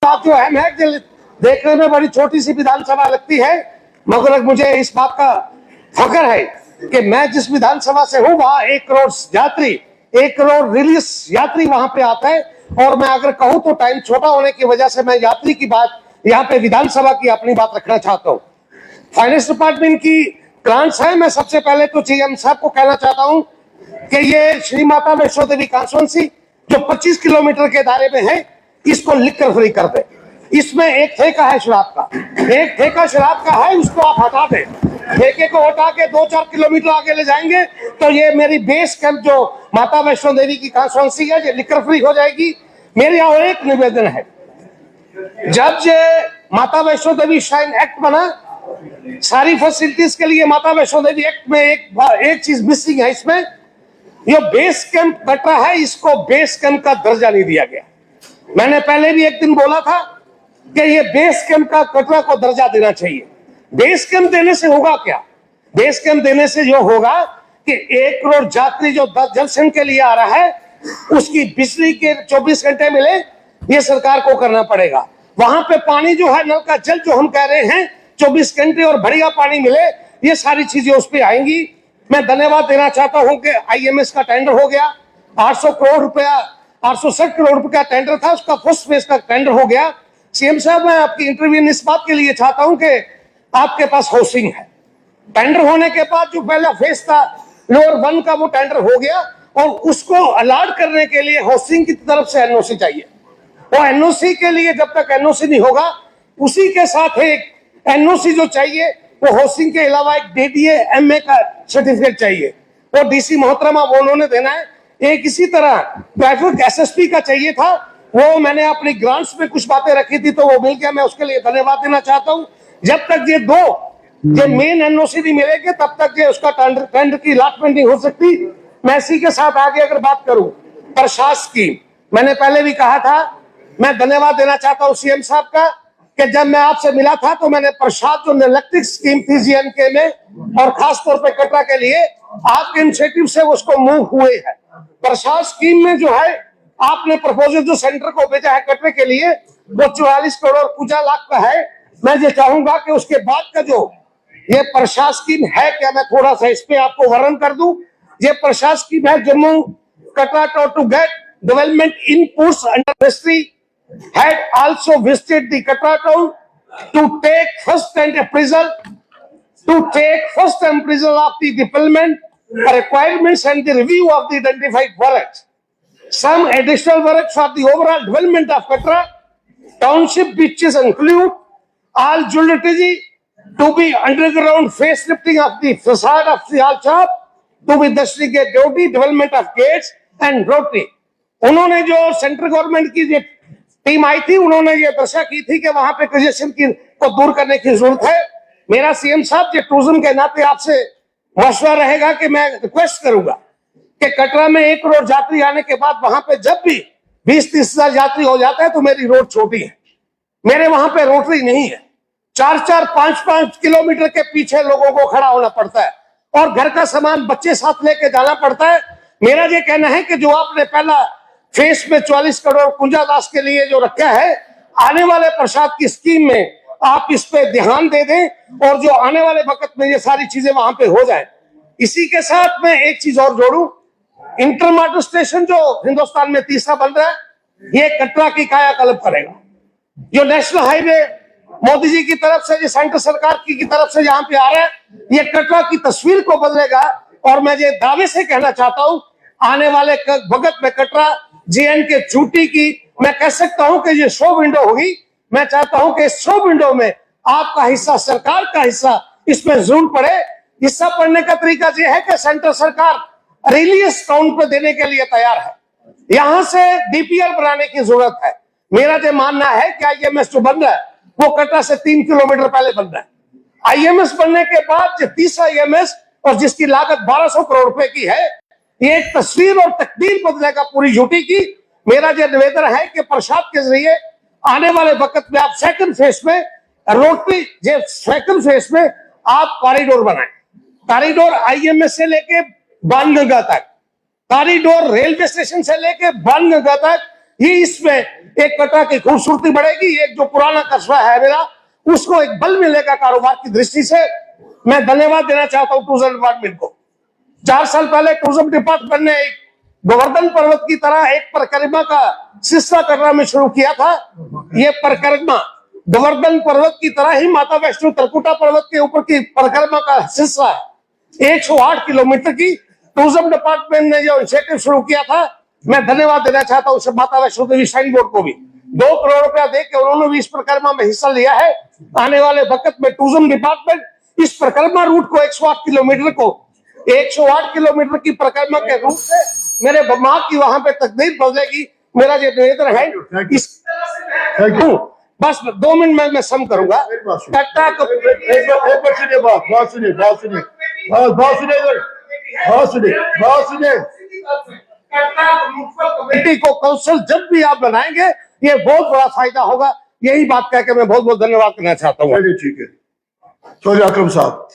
बात जो अहम है कि देखने में बड़ी छोटी सी विधानसभा लगती है, मगर मुझे इस बात का फख्र है कि मैं जिस विधानसभा से हूं वहां 1 करोड़ यात्री, 1 करोड़ रिलीज यात्री वहां पे आता है। और मैं अगर कहूं तो टाइम छोटा होने की वजह से मैं यात्री की बात यहाँ पे विधानसभा की अपनी बात रखना चाहता हूँ। फाइनेंस डिपार्टमेंट की ग्रांट्स है। मैं सबसे पहले तो सीएम साहब को कहना चाहता हूँ कि ये श्री माता वैष्णो देवी कॉन्स्टिट्यूएंसी जो 25 किलोमीटर के दायरे में है, इसको लिखकर फ्री कर दे। इसमें एक ठेका है शराब का, एक ठेका शराब का है, उसको आप हटा दें। ठेके को हटा के 2-4 किलोमीटर आगे ले जाएंगे तो ये मेरी बेस कैंप जो माता वैष्णो देवी की कॉन्स्टिट्यूएंसी है, ये लिकर फ्री हो जाएगी। मेरे यहाँ एक निवेदन है, जब ये माता वैष्णो देवी श्राइन एक्ट बना, सारी फैसिलिटीज के लिए माता वैष्णो देवी एक्ट में एक चीज मिसिंग है। इसमें ये बेस कैंप कटरा है, इसको बेस कैंप का दर्जा नहीं दिया गया। मैंने पहले भी एक दिन बोला था कि ये बेस कैंप का कटरा को दर्जा देना चाहिए। बेस कैंप देने से होगा क्या? बेस कैंप देने से जो होगा कि 1 करोड़ यात्री जो दर्शन के लिए आ रहा है, उसकी बिजली के 24 घंटे मिले, ये सरकार को करना पड़ेगा। वहां पे पानी जो है, नल का जल जो हम कह रहे हैं 24 घंटे और बढ़िया पानी मिले, ये सारी चीजें उस पर आएंगी। मैं धन्यवाद देना चाहता हूं कि आईएमएस का टेंडर हो गया, 800 करोड़ रुपया, 860 करोड़ रुपए का टेंडर था, उसका फर्स्ट फेज का टेंडर हो गया। सीएम साहब, मैं आपकी इंटरव्यू इस बात के लिए चाहता हूं कि आपके पास हाउसिंग है। टेंडर होने के बाद जो पहला फेज था लोअर 1 का, वो टेंडर हो गया और उसको अलॉट करने के लिए हाउसिंग की तरफ से एनओसी चाहिए। वो एनओसी के लिए जब तक एनओसी नहीं होगा, उसी के साथ एक एनओसी जो चाहिए वो हाउसिंग के अलावा एक डीडीए एमए का सर्टिफिकेट चाहिए, वो डीसी मोहतरमा वो उन्होंने देना है। एक इसी तरह ट्रैफिक एसएसपी का चाहिए था, वो मैंने अपनी ग्रांट्स में कुछ बातें रखी थी तो वो मिल गया, मैं उसके लिए धन्यवाद देना चाहता हूं। जब तक ये मेन एनओसी नहीं मिलेंगे तब तक ये उसका टेंडर की अलॉटमेंट नहीं हो सकती। मैं इसी के साथ आगे अगर बात करूं, प्रसाद स्कीम, मैंने पहले भी कहा था, मैं धन्यवाद देना चाहता हूं सीएम साहब का कि जब मैं आपसे मिला था तो मैंने प्रसाद जो इलेक्ट्रिक स्कीम थी जीएनके में और खास तौर पे कटरा के लिए, आपके इनिशिएटिव से उसको मूव हुए हैं। प्रसाद स्कीम में जो है आपने प्रपोजल जो सेंटर को भेजा है कटरे के लिए, वो 44 करोड़ 50 लाख का है। मैं ये चाहूंगा कि उसके बाद का जो ये प्रसाद स्कीम है, क्या मैं थोड़ा सा इस पे आपको वर्णन कर दूं। ये प्रसाद स्कीम है Jammu Katra to get development inputs under ministry had also visited the Katra town to take first appraisal of the development requirements and the review of the identified works. Some additional works for the overall development of Katra township, which include all utilities to be underground facelifting of the facade of the hall shop, to be the gate duty, development of gates and rotary. उन्होंने जो central government की team आई थी, उन्होंने ये दर्शा की थी कि वहां पे कंजेशन को दूर करने की जरूरत है। मेरा सीएम साहब, ये टूरिज्म के नाते आपसे मशवरा रहेगा कि मैं रिक्वेस्ट करूंगा कि कटरा में 1 करोड़ यात्री आने के बाद वहां पे जब भी 20-30 हजार यात्री हो जाता है तो मेरी रोड छोटी है, मेरे वहां पे रोटरी नहीं है, 4-4, 5-5 किलोमीटर के पीछे लोगों को खड़ा होना पड़ता है और घर का सामान बच्चे साथ लेके जाना पड़ता है। मेरा ये कहना है कि जो आपने पहला फेस में 44 करोड़ कुंजादास के लिए जो रखा है, आने वाले प्रसाद की स्कीम में आप इस पे ध्यान दे दें और जो आने वाले वक्त में ये सारी चीजें वहां पे हो जाए। इसी के साथ मैं एक चीज और जोड़ूं, इंटरमॉडल स्टेशन जो हिंदुस्तान में तीसरा बन रहा है, ये कटरा की कायाकल्प करेगा। जो नेशनल हाईवे मोदी जी की तरफ से, सेंट्रल सरकार की तरफ से यहाँ पे आ रहा है, ये कटरा की तस्वीर को बदलेगा। और मैं ये दावे से कहना चाहता हूं, आने वाले वक्त में कटरा जीएन के चूटी की मैं कह सकता हूं कि ये शो विंडो होगी। मैं चाहता हूं कि इस शो विंडो में आपका हिस्सा, सरकार का हिस्सा इसमें जरूर पड़े। हिस्सा पड़ने का तरीका ये है कि सेंट्रल सरकार रिलीज काउंट पे देने के लिए तैयार है, यहां से डीपीआर बनाने की जरूरत है। मेरा जो मानना है कि आईएमएस जो बन रहा है वो कटरा से 3 किलोमीटर पहले बन रहा है। आईएमएस बनने के बाद जो तीसरा आईएमएस और जिसकी लागत 1200 करोड़ रुपए की है, ये एक तस्वीर और तकदीर बदलेगा पूरी यूटी की। मेरा यह निवेदन है कि प्रसाद के जरिए आने वाले वक्त में आप सेकंड फेज में रोटरी, सेकंड फेज में आप कॉरिडोर बनाएं। कॉरिडोर आईएमएस से लेके बाणगंगा तक, कॉरिडोर रेलवे स्टेशन से लेके बाणगंगा तक, ये इसमें एक कटरा की खूबसूरती बढ़ेगी। एक जो पुराना कस्बा है मेरा, उसको एक बल मिलेगा कारोबार की दृष्टि से। मैं धन्यवाद देना चाहता हूं टूरिज्म डिपार्टमेंट को। 4 साल पहले टूरिज्म डिपार्टमेंट ने एक गोवर्धन पर्वत की तरह एक परिक्रमा का सिलसिला कटरा में शुरू किया था। ये परिक्रमा गोवर्धन पर्वत की तरह ही माता वैष्णो त्रिकुटा पर्वत के ऊपर की परिक्रमा का सिलसिला है। 108 किलोमीटर की टूरिज्म डिपार्टमेंट ने जो इनिशिएटिव शुरू किया था, मैं धन्यवाद देना चाहता हूं उसे माता वैष्णो देवी श्राइन बोर्ड को भी। 2 करोड़ रुपया देकर उन्होंने भी इस परिक्रमा में हिस्सा लिया है। आने वाले वक्त में टूरिज्म डिपार्टमेंट इस परिक्रमा रूट को 108 किलोमीटर को 108 किलोमीटर की परिक्रमा के रूट से मेरे मां की वहां पे तकदीर बदलेगी। मेरा जो निवेदन है इस बस 2 मिनट में सम करूंगा। कटरा को कमेटी को कौंसिल जब भी आप बनाएंगे, ये बहुत बड़ा फायदा होगा। यही बात कहकर मैं बहुत बहुत धन्यवाद करना चाहता हूँ। ठीक है, चौधरी अकरम साहब।